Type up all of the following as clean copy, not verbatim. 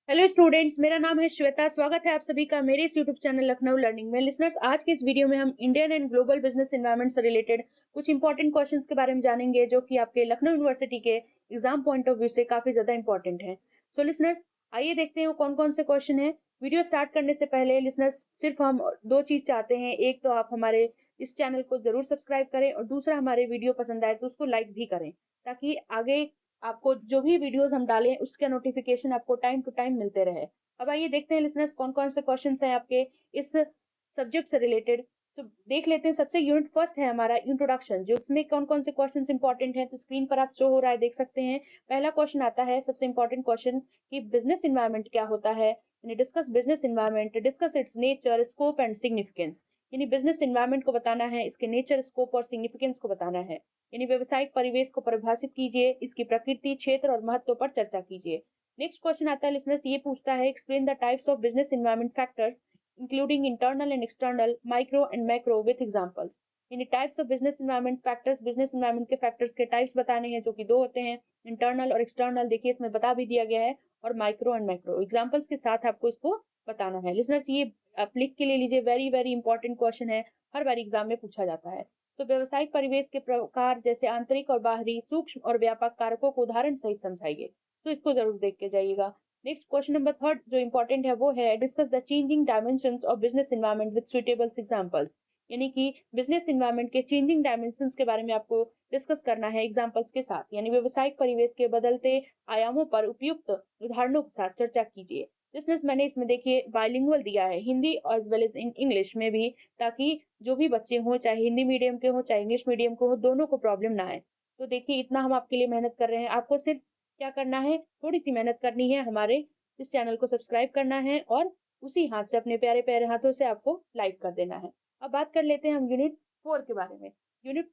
Hello students, मेरा नाम है श्वेता। स्वागत है आप सभी का मेरे इस यूट्यूब चैनल लखनऊ लर्निंग में। लिसनर्स, आज के इस वीडियो में हम Indian and global business environment से रिलेटेड कुछ इंपॉर्टेंट क्वेश्चंस के बारे में जानेंगे, जो कि आपके लखनऊ यूनिवर्सिटी के एग्जाम पॉइंट ऑफ व्यू से काफी ज्यादा इंपॉर्टेंट है। सो लिसनर्स, आइए देखते हैं वो कौन कौन से क्वेश्चन है। वीडियो स्टार्ट करने से पहले लिसनर्स, सिर्फ हम दो चीज चाहते हैं। एक तो आप हमारे इस चैनल को जरूर सब्सक्राइब करें, और दूसरा हमारे वीडियो पसंद आए तो उसको लाइक भी करें, ताकि आगे आपको जो भी वीडियोस हम डालें उसका नोटिफिकेशन आपको टाइम टू टाइम मिलते रहे। अब आइए देखते हैं लिसनर्स, कौन कौन से क्वेश्चंस हैं आपके इस सब्जेक्ट से रिलेटेड। तो देख लेते हैं। सबसे यूनिट फर्स्ट है हमारा इंट्रोडक्शन, जो इसमें कौन कौन से क्वेश्चंस इंपॉर्टेंट हैं तो स्क्रीन पर आप शो हो रहा है, देख सकते हैं। पहला क्वेश्चन आता है, सबसे इंपॉर्टेंट क्वेश्चन, कि बिजनेस इन्वायरमेंट क्या होता है। यानी discuss business environment, discuss it's nature, scope and significance. यानी बिजनेस इन्वायरमेंट को बताना है, इसके नेचर, स्कोप और सिग्निफिकेंस को बताना है। यानी व्यवसायिक परिवेश को परिभाषित कीजिए, इसकी प्रकृति, क्षेत्र और महत्व पर चर्चा कीजिए। नेक्स्ट क्वेश्चन आता है लिसनर्स, ये पूछता है, explain the types of business environment factors including internal and external, micro and macro with examples. यानी types of business environment factors, business environment के फैक्टर्स के टाइप्स बताने हैं, जो कि दो होते हैं, इंटरनल और एक्सटर्नल। देखिए इसमें बता भी दिया गया है, और माइक्रो एंड मैक्रो एग्जांपल्स के साथ आपको इसको बताना है। लिसनर्स, ये आप लिख के ले लीजिए, वेरी वेरी इंपॉर्टेंट क्वेश्चन है, हर बार एग्जाम में पूछा जाता है। तो व्यवसायिक परिवेश के प्रकार, जैसे आंतरिक और बाहरी, सूक्ष्म और व्यापक कारकों को उदाहरण सहित समझाइए। तो इसको जरूर देख के जाइएगा। नेक्स्ट क्वेश्चन नंबर थर्ड जो इंपॉर्टेंट है वो है, discuss the changing dimensions of business environment with suitable examples. यानी कि बिजनेस एनवायरनमेंट के चेंजिंग डायमेंशंस के बारे में आपको डिस्कस करना है एग्जांपल्स के साथ। यानी व्यवसायिक परिवेश के बदलते आयामों पर उपयुक्त उदाहरणों के साथ चर्चा कीजिए। लिसनर्स, मैंने इसमें देखिए बाइलिंगुअल दिया है, Hindi as well as in English में भी, ताकि जो भी बच्चे हों, चाहे हिंदी मीडियम के हों चाहे इंग्लिश मीडियम के हों, दोनों को प्रॉब्लम ना आए। तो देखिए इतना हम आपके लिए मेहनत कर रहे हैं, आपको सिर्फ क्या करना है, थोड़ी सी मेहनत करनी है, हमारे इस चैनल को सब्सक्राइब करना है, और उसी हाथ से, अपने प्यारे प्यारे हाथों से आपको लाइक कर देना है। अब बात कर लेते हैं हम यूनिट 4 के बारे में। यूनिट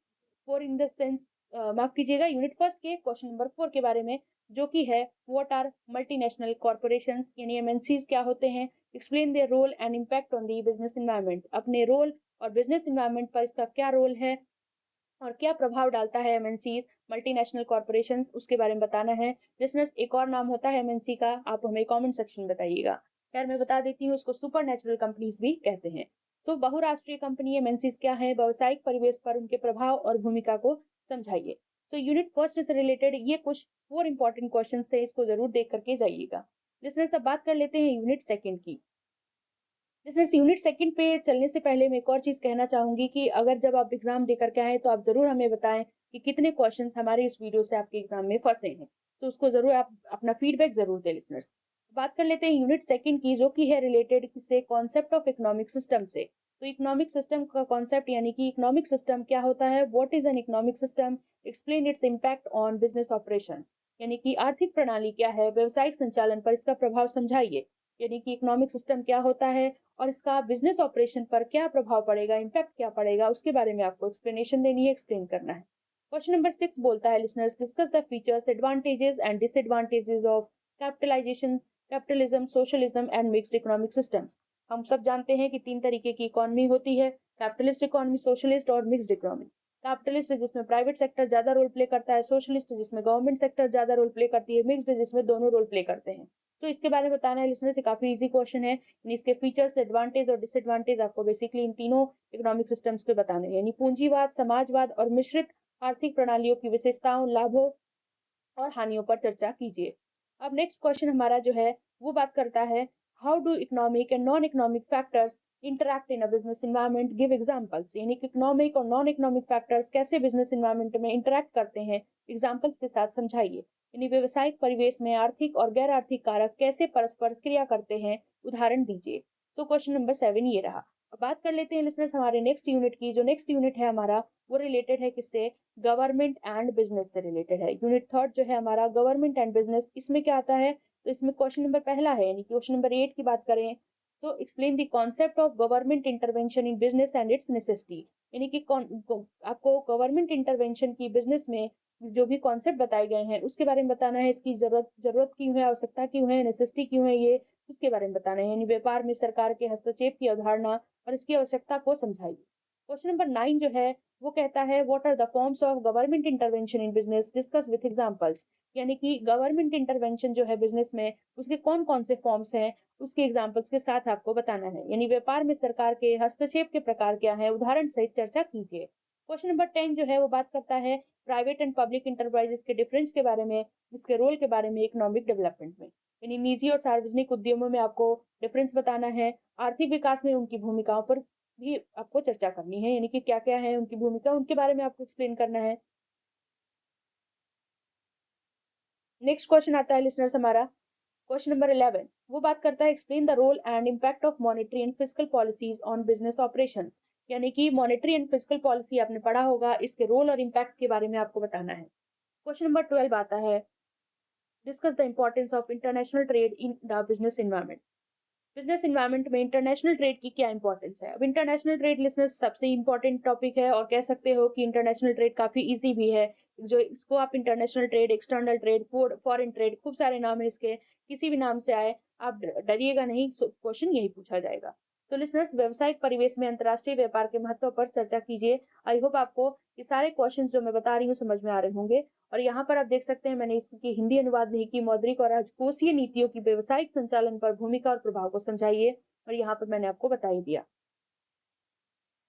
4 इन द सेंस, माफ कीजिएगा, यूनिट फर्स्ट के क्वेश्चन नंबर 4 के बारे में, जो कि है, व्हाट आर मल्टीनेशनल कॉर्पोरेशंस, यानी एमएनसीज क्या होते हैं, explain their role and impact on the business environment. अपने रोल और बिजनेस एनवायरनमेंट पर इसका क्या रोल है, और क्या प्रभाव डालता है एमएनसी, मल्टीनेशनल कॉर्पोरेशंस, उसके बारे में बताना है। लिसनर्स, एक और नाम होता है एमएनसी का, आप हमें कमेंट सेक्शन में बताइएगा। खैर मैं बता देती हूँ, इसको सुपर नेचुरल कंपनीज भी कहते हैं। सो बहुराष्ट्रीय कंपनी एमएनसीज क्या है, व्यावसायिक परिवेश पर उनके प्रभाव और भूमिका को समझाइए। तो यूनिट फर्स्ट से रिलेटेड ये कुछ 4 इंपॉर्टेंट क्वेश्चंस थे, इसको जरूर देख करके जाइएगा। लिसनर्स, अब बात कर लेते हैं यूनिट सेकंड की। लिसनर्स, यूनिट सेकंड पे चलने से पहले मैं एक और चीज कहना चाहूंगी, कि अगर जब आप एग्जाम देकर के आए तो आप जरूर हमें बताएं कि कितने क्वेश्चंस हमारे इस वीडियो से आपके एग्जाम में फंसे हैं। तो उसको जरूर आप अपना फीडबैक जरूर दें। लिसनर्स, बात कर लेते हैं यूनिट सेकंड की, जो कि है रिलेटेड किससे, कॉन्सेप्ट ऑफ इकोनॉमिक सिस्टम से। तो इकोनॉमिक सिस्टम का कॉन्सेप्ट, यानी कि इकोनॉमिक सिस्टम क्या होता है, what is an economic system, explain its impact on business operation. यानी कि आर्थिक प्रणाली क्या है, व्यवसायिक संचालन पर इसका प्रभाव समझाइए। यानी कि इकोनॉमिक सिस्टम क्या होता है, और इसका बिजनेस ऑपरेशन पर क्या प्रभाव पड़ेगा, इम्पैक्ट क्या पड़ेगा, उसके बारे में आपको एक्सप्लेनेशन देनी है, एक्सप्लेन करना है। क्वेश्चन नंबर 6 बोलता है, listeners, discuss the features, advantages and disadvantages of capitalisation, capitalism, socialism and mixed economic systems. हम सब जानते हैं कि तीन तरीके की इकोनॉमी होती है, कैपिटलिस्ट इकोनॉमी, सोशलिस्ट और मिक्स्ड इकोनॉमी। कैपिटलिस्ट जिसमें प्राइवेट सेक्टर ज्यादा रोल प्ले करता है, सोशलिस्ट जिसमें गवर्नमेंट सेक्टर ज्यादा रोल प्ले करती है, मिक्स्ड जिसमें दोनों रोल प्ले करते हैं। तो इसके बारे में बताना है लिसनर से, काफी इजी क्वेश्चन है। इसके फीचर्स, एडवांटेज और डिसएडवांटेज आपको बेसिकली इन तीनों इकोनॉमिक सिस्टम्स के बताने हैं, यानी पूंजीवाद, समाजवाद और मिश्रित आर्थिक प्रणालियों की विशेषताओं, लाभों और हानियों पर चर्चा कीजिए। अब नेक्स्ट क्वेश्चन हमारा जो है वो बात करता है, how do economic and non economic factors interact in a business environment, give examples. यानी कि इकोनॉमिक और नॉन इकोनॉमिक फैक्टर्स कैसे बिजनेस एनवायरनमेंट में इंटरैक्ट करते हैं, एग्जांपल्स के साथ समझाइए। यानी व्यवसायिक परिवेश में आर्थिक और गैर आर्थिक कारक कैसे परस्पर क्रिया करते हैं, उदाहरण दीजिए। सो क्वेश्चन नंबर 7 ये रहा। अब बात कर लेते हैं लिसनर्स हमारे नेक्स्ट यूनिट की। जो नेक्स्ट यूनिट है हमारा, वो रिलेटेड है किससे, गवर्नमेंट एंड बिजनेस से रिलेटेड है। यूनिट थर्ड जो है हमारा, गवर्नमेंट एंड बिजनेस, इसमें क्या आता है, तो इसमें क्वेश्चन नंबर पहला है, यानी क्वेश्चन नंबर 8 की बात करें तो, explain the concept of government intervention in business and it's necessity. यानी कि आपको गवर्नमेंट इंटरवेंशन की बिजनेस में जो भी कॉन्सेप्ट बताए गए हैं उसके बारे में बताना है, इसकी जरूरत क्यों है, आवश्यकता क्यों है, नेसेसिटी क्यों है, ये उसके बारे में बताना है। यानी व्यापार में सरकार के हस्तक्षेप की अवधारणा और इसकी आवश्यकता को समझाइए। क्वेश्चन नंबर 9 जो है वो कहता है what are the forms of government intervention in business discuss with examples. यानी कि गवर्नमेंट इंटरवेंशन जो है बिजनेस में उसके कौन कौन से फॉर्म्स हैं उसके एग्जांपल्स के साथ आपको बताना है। यानी व्यापार में सरकार के हस्तक्षेप के प्रकार क्या है, उदाहरण सहित चर्चा कीजिए। क्वेश्चन नंबर 10 जो है वो बात करता है प्राइवेट एंड पब्लिक इंटरप्राइजेस के डिफरेंस के बारे में, इसके रोल के बारे में इकोनॉमिक डेवलपमेंट में। यानी निजी और सार्वजनिक उद्यमों में आपको डिफरेंस बताना है, आर्थिक विकास में उनकी भूमिकाओं पर भी आपको चर्चा करनी है। यानी कि क्या-क्या है उनकी भूमिका, उनके बारे में आपको एक्सप्लेन करना है। नेक्स्ट क्वेश्चन आता है लिसनर्स हमारा, क्वेश्चन नंबर 11 वो बात करता है explain the role and impact of monetary and fiscal policies on business operations. यानी कि मॉनेटरी एंड फिस्कल पॉलिसी आपने पढ़ा होगा, इसके रोल और इम्पैक्ट के बारे में आपको बताना है। क्वेश्चन नंबर 12 आता है discuss the importance of international trade in the business environment. Business environment में इंटरनेशनल ट्रेड की क्या इंपॉर्टेंस है। अब इंटरनेशनल ट्रेड लिसनर्स सबसे इंपॉर्टेंट टॉपिक है और कह सकते हो कि इंटरनेशनल ट्रेड काफी इजी भी है। जो इसको आप international trade, external trade, foreign trade, खूब सारे नाम है इसके, किसी भी नाम से आए आप डरिएगा नहीं, क्वेश्चन यही पूछा जाएगा। तो लिसनर्स व्यावसायिक परिवेश में अंतर्राष्ट्रीय व्यापार के महत्व पर चर्चा कीजिए। आई होप आपको ये सारे क्वेश्चन जो मैं बता रही हूँ समझ में आ रहे होंगे। और यहाँ पर आप देख सकते हैं मैंने इसकी हिंदी अनुवाद नहीं की, मौद्रिक और राजकोषीय नीतियों की व्यावसायिक संचालन पर भूमिका और प्रभाव को समझाइए, और यहाँ पर मैंने आपको बता ही दिया।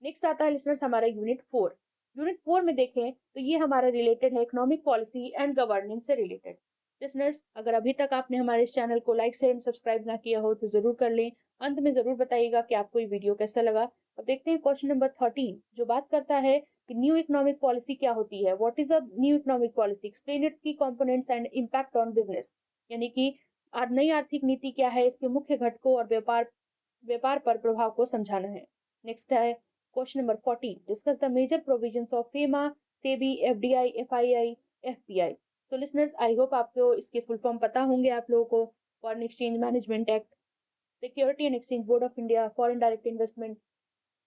नेक्स्ट आता है लिसनर्स हमारा यूनिट 4। यूनिट 4 में देखें तो ये हमारा रिलेटेड है इकोनॉमिक पॉलिसी एंड गवर्नेंस से रिलेटेड। लिसनर्स अगर अभी तक आपने हमारे इस चैनल को लाइक शेयर सब्सक्राइब ना किया हो तो जरूर कर लें। अंत में जरूर बताइएगा कि आपको ये वीडियो कैसा लगा। अब देखते हैं क्वेश्चन नंबर 13 जो बात करता है कि न्यू इकोनॉमिक पॉलिसी क्या होती है। What is a new economic policy, explain its key components and impact on business. यानी कि नई आर्थिक नीति क्या है, इसके मुख्य घटकों और व्यापार व्यापार पर प्रभाव को समझाना है। नेक्स्ट है question number 14 discuss the major provisions of FEMA, SEBI, FDI, FII, FPI. तो लिसनर्स आई होप आपको इसके फुल फॉर्म पता होंगे आप लोगों को। Foreign exchange management act, security and exchange board of India, foreign direct investment,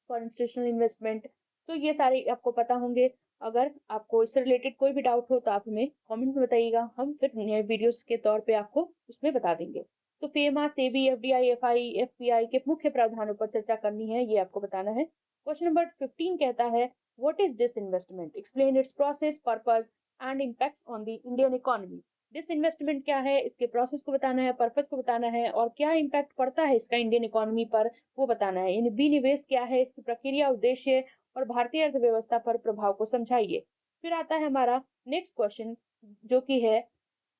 for institutional investment. तो ये सारे आपको पता होंगे। अगर आपको इससे रिलेटेड कोई भी डाउट हो तो आप हमें कमेंट में बताइएगा, हम फिर नए वीडियोस के तौर पे आपको उसमें बता देंगे। तो FEMA, SEBI, FDI, FI, FPI के मुख्य प्रावधानों पर चर्चा करनी है, ये आपको बताना है। क्वेश्चन नंबर 15 कहता है what is disinvestment, explain it's process, purpose and impact on the Indian economy. Disinvestment क्या है, इसके प्रोसेस को बताना है, पर्पस को बताना है, और क्या इम्पैक्ट पड़ता है इसका इंडियन इकोनॉमी पर वो बताना है। यानी विनिवेश क्या है, इसकी प्रक्रिया, उद्देश्य और भारतीय अर्थव्यवस्था पर प्रभाव को समझाइए। फिर आता है हमारा नेक्स्ट क्वेश्चन जो कि है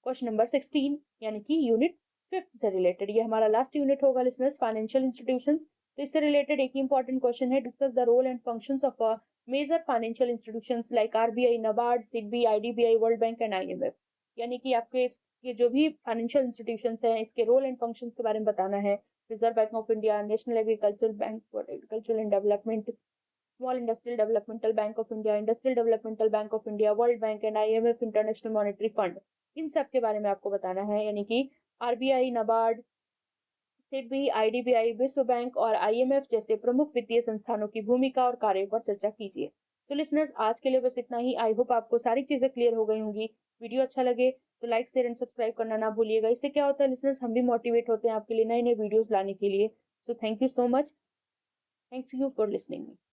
क्वेश्चन नंबर 16 यानी कि यूनिट 5 से रिलेटेड। ये हमारा लास्ट यूनिट होगा लिसनर्स, फाइनेंशियल इंस्टीट्यूशंस। तो इससे रिलेटेड एक ही इंपॉर्टेंट क्वेश्चन है discuss the role and functions of major financial institutions like RBI, NABARD, SIDBI, IDBI, World Bank and IMF. यानी कि आपके ये जो भी फाइनेंशियल इंस्टीट्यूशंस हैं इसके रोल एंड फंक्शंस के बारे में बताना है। Reserve Bank of India, National Agricultural Bank for Agriculture and Development, Small Industrial Developmental Bank of India, Industrial Developmental Bank of India, World Bank and IMF, International Monetary Fund. इन सब के बारे में आपको बताना है। यानी कि आरबीआई, नाबार्ड, सिडबी, आईडीबीआई, विश्व बैंक और आईएमएफ जैसे प्रमुख वित्तीय संस्थानों की भूमिका और कार्यों पर चर्चा कीजिए। तो लिसनर्स आज के लिए बस इतना ही। आई होप आपको सारी चीजें क्लियर हो गई होंगी। वीडियो अच्छा लगे तो लाइक शेयर एंड सब्सक्राइब करना ना भूलिएगा। इससे क्या होता है लिसनर्स, हम भी मोटिवेट होते हैं आपके लिए नए नए वीडियोस लाने के लिए। So thank you so much, thanks you for listening.